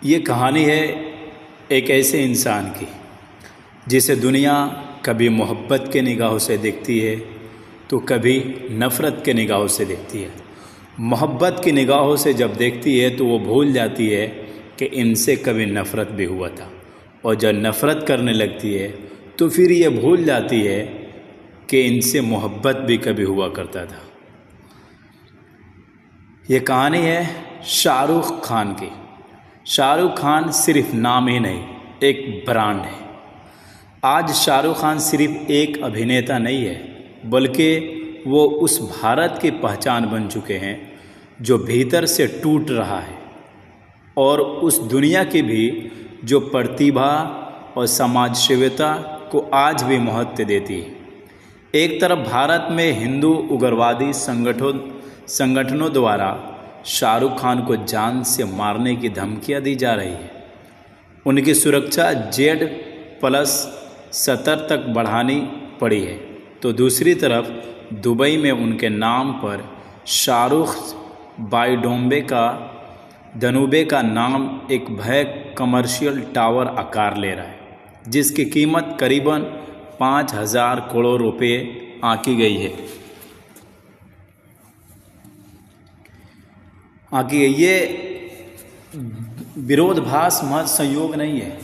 ये कहानी है एक ऐसे इंसान की जिसे दुनिया कभी मोहब्बत के निगाहों से देखती है तो कभी नफ़रत के निगाहों से देखती है। मोहब्बत की निगाहों से जब देखती है तो वो भूल जाती है कि इनसे कभी नफ़रत भी हुआ था, और जब नफ़रत करने लगती है तो फिर ये भूल जाती है कि इनसे मोहब्बत भी कभी हुआ करता था। ये कहानी है शाहरुख खान की। शाहरुख खान सिर्फ नाम ही नहीं, एक ब्रांड है। आज शाहरुख खान सिर्फ एक अभिनेता नहीं है, बल्कि वो उस भारत की पहचान बन चुके हैं जो भीतर से टूट रहा है, और उस दुनिया की भी जो प्रतिभा और समाज सेवता को आज भी महत्व देती है। एक तरफ भारत में हिंदू उग्रवादी संगठनों द्वारा शाहरुख खान को जान से मारने की धमकियां दी जा रही है, उनकी सुरक्षा Z+17 तक बढ़ानी पड़ी है, तो दूसरी तरफ दुबई में उनके नाम पर शाहरुख दानूबे का नाम एक भव्य कमर्शियल टावर आकार ले रहा है, जिसकी कीमत करीबन 5,000 करोड़ रुपए आंकी गई है। ये विरोधाभास महज संयोग नहीं है,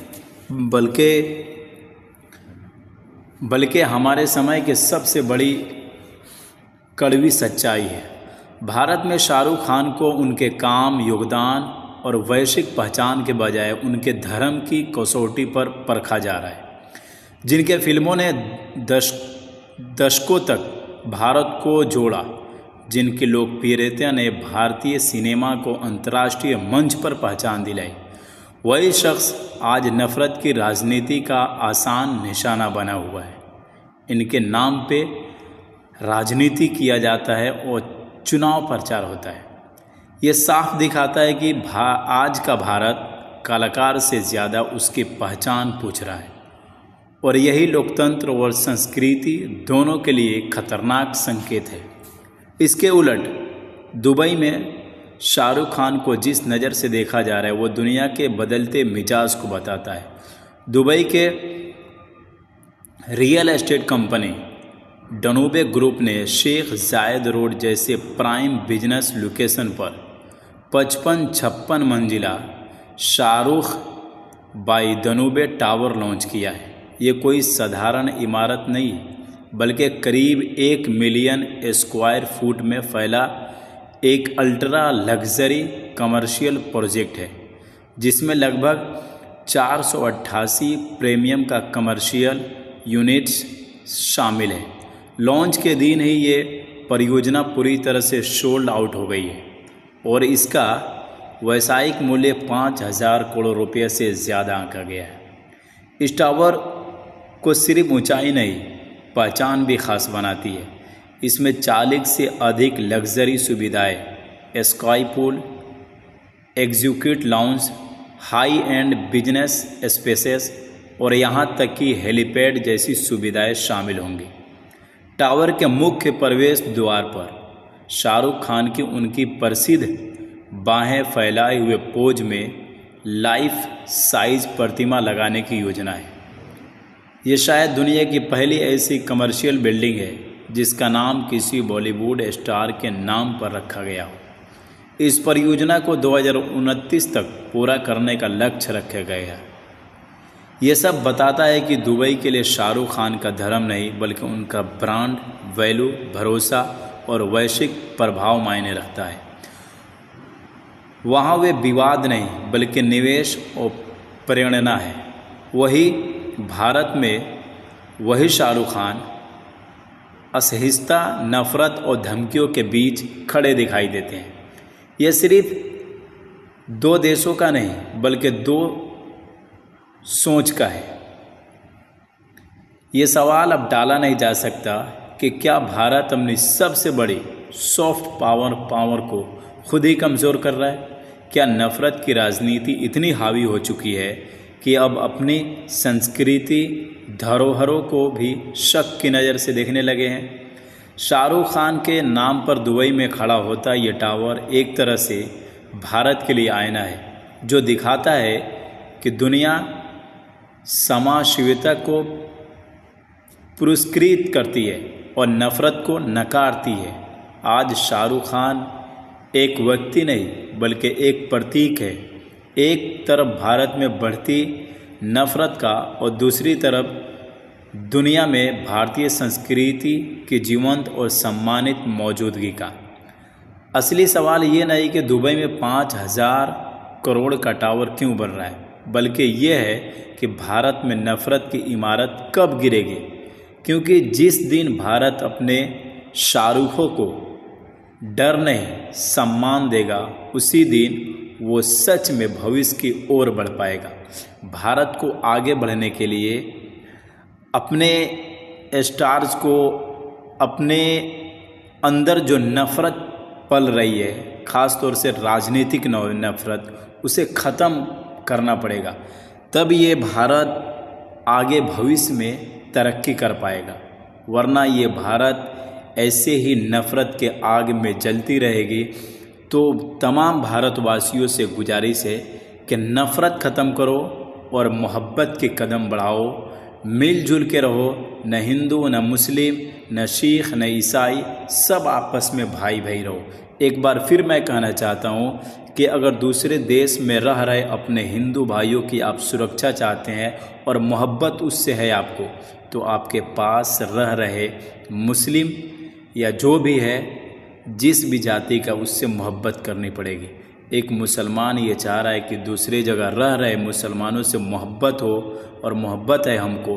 बल्कि हमारे समय की सबसे बड़ी कड़वी सच्चाई है। भारत में शाहरुख खान को उनके काम, योगदान और वैश्विक पहचान के बजाय उनके धर्म की कसौटी पर परखा जा रहा है। जिनके फिल्मों ने दशकों तक भारत को जोड़ा, जिनकी लोकप्रियता ने भारतीय सिनेमा को अंतर्राष्ट्रीय मंच पर पहचान दिलाई, वही शख्स आज नफ़रत की राजनीति का आसान निशाना बना हुआ है। इनके नाम पे राजनीति किया जाता है और चुनाव प्रचार होता है। ये साफ दिखाता है कि आज का भारत कलाकार से ज़्यादा उसकी पहचान पूछ रहा है, और यही लोकतंत्र और संस्कृति दोनों के लिए खतरनाक संकेत है। इसके उलट दुबई में शाहरुख खान को जिस नज़र से देखा जा रहा है वो दुनिया के बदलते मिजाज को बताता है। दुबई के रियल एस्टेट कंपनी दानूबे ग्रुप ने शेख जायद रोड जैसे प्राइम बिजनेस लोकेशन पर 55-56 मंजिला शाहरुख बाई दानूबे टावर लॉन्च किया है। ये कोई साधारण इमारत नहीं, बल्कि करीब 1 मिलियन स्क्वायर फुट में फैला एक अल्ट्रा लग्जरी कमर्शियल प्रोजेक्ट है, जिसमें लगभग 488 प्रीमियम का कमर्शियल यूनिट्स शामिल है। लॉन्च के दिन ही ये परियोजना पूरी तरह से सोल्ड आउट हो गई है, और इसका वैश्विक मूल्य 5,000 करोड़ रुपये से ज़्यादा आंका गया है। इस टावर को सिर्फ ऊंचाई नहीं, पहचान भी खास बनाती है। इसमें 40 से अधिक लग्जरी सुविधाएं, sky pool, executive lounge, high and business spaces और यहाँ तक कि हेलीपैड जैसी सुविधाएं शामिल होंगी। टावर के मुख्य प्रवेश द्वार पर शाहरुख खान की उनकी प्रसिद्ध बाहें फैलाए हुए पोज में लाइफ साइज प्रतिमा लगाने की योजना है। ये शायद दुनिया की पहली ऐसी कमर्शियल बिल्डिंग है जिसका नाम किसी बॉलीवुड स्टार के नाम पर रखा गया हो। इस परियोजना को 2029 तक पूरा करने का लक्ष्य रखा गया है। ये सब बताता है कि दुबई के लिए शाहरुख खान का धर्म नहीं, बल्कि उनका ब्रांड वैल्यू, भरोसा और वैश्विक प्रभाव मायने रखता है। वहाँ वे विवाद नहीं, बल्कि निवेश और प्रेरणा है। वही भारत में वही शाहरुख खान असहिष्णुता, नफ़रत और धमकियों के बीच खड़े दिखाई देते हैं। यह सिर्फ 2 देशों का नहीं, बल्कि 2 सोच का है। ये सवाल अब टाला नहीं जा सकता कि क्या भारत अपनी सबसे बड़ी सॉफ्ट पावर को खुद ही कमज़ोर कर रहा है? क्या नफ़रत की राजनीति इतनी हावी हो चुकी है कि अब अपनी संस्कृति, धरोहरों को भी शक की नज़र से देखने लगे हैं? शाहरुख खान के नाम पर दुबई में खड़ा होता ये टावर एक तरह से भारत के लिए आईना है। जो दिखाता है कि दुनिया समाजीवता को पुरस्कृत करती है और नफ़रत को नकारती है। आज शाहरुख खान एक व्यक्ति नहीं बल्कि एक प्रतीक है। एक तरफ भारत में बढ़ती नफ़रत का और दूसरी तरफ दुनिया में भारतीय संस्कृति की जीवंत और सम्मानित मौजूदगी का। असली सवाल ये नहीं कि दुबई में 5,000 करोड़ का टावर क्यों बन रहा है, बल्कि ये है कि भारत में नफ़रत की इमारत कब गिरेगी। क्योंकि जिस दिन भारत अपने शाहरुखों को डर नहीं सम्मान देगा, उसी दिन वो सच में भविष्य की ओर बढ़ पाएगा। भारत को आगे बढ़ने के लिए अपने स्टार्स को, अपने अंदर जो नफ़रत पल रही है, ख़ास तौर से राजनीतिक नफ़रत, उसे ख़त्म करना पड़ेगा। तब ये भारत आगे भविष्य में तरक्की कर पाएगा, वरना ये भारत ऐसे ही नफ़रत के आग में जलती रहेगी। तो तमाम भारतवासियों से गुजारिश है कि नफ़रत ख़त्म करो और मोहब्बत के कदम बढ़ाओ। मिलजुल के रहो, न हिंदू न मुस्लिम न सिख न ईसाई, सब आपस में भाई भाई रहो। एक बार फिर मैं कहना चाहता हूँ कि अगर दूसरे देश में रह रहे अपने हिंदू भाइयों की आप सुरक्षा चाहते हैं और मोहब्बत उससे है आपको, तो आपके पास रह रहे मुस्लिम या जो भी है, जिस भी जाति का, उससे मोहब्बत करनी पड़ेगी। एक मुसलमान ये चाह रहा है कि दूसरे जगह रह रहे मुसलमानों से मोहब्बत हो, और मोहब्बत है हमको,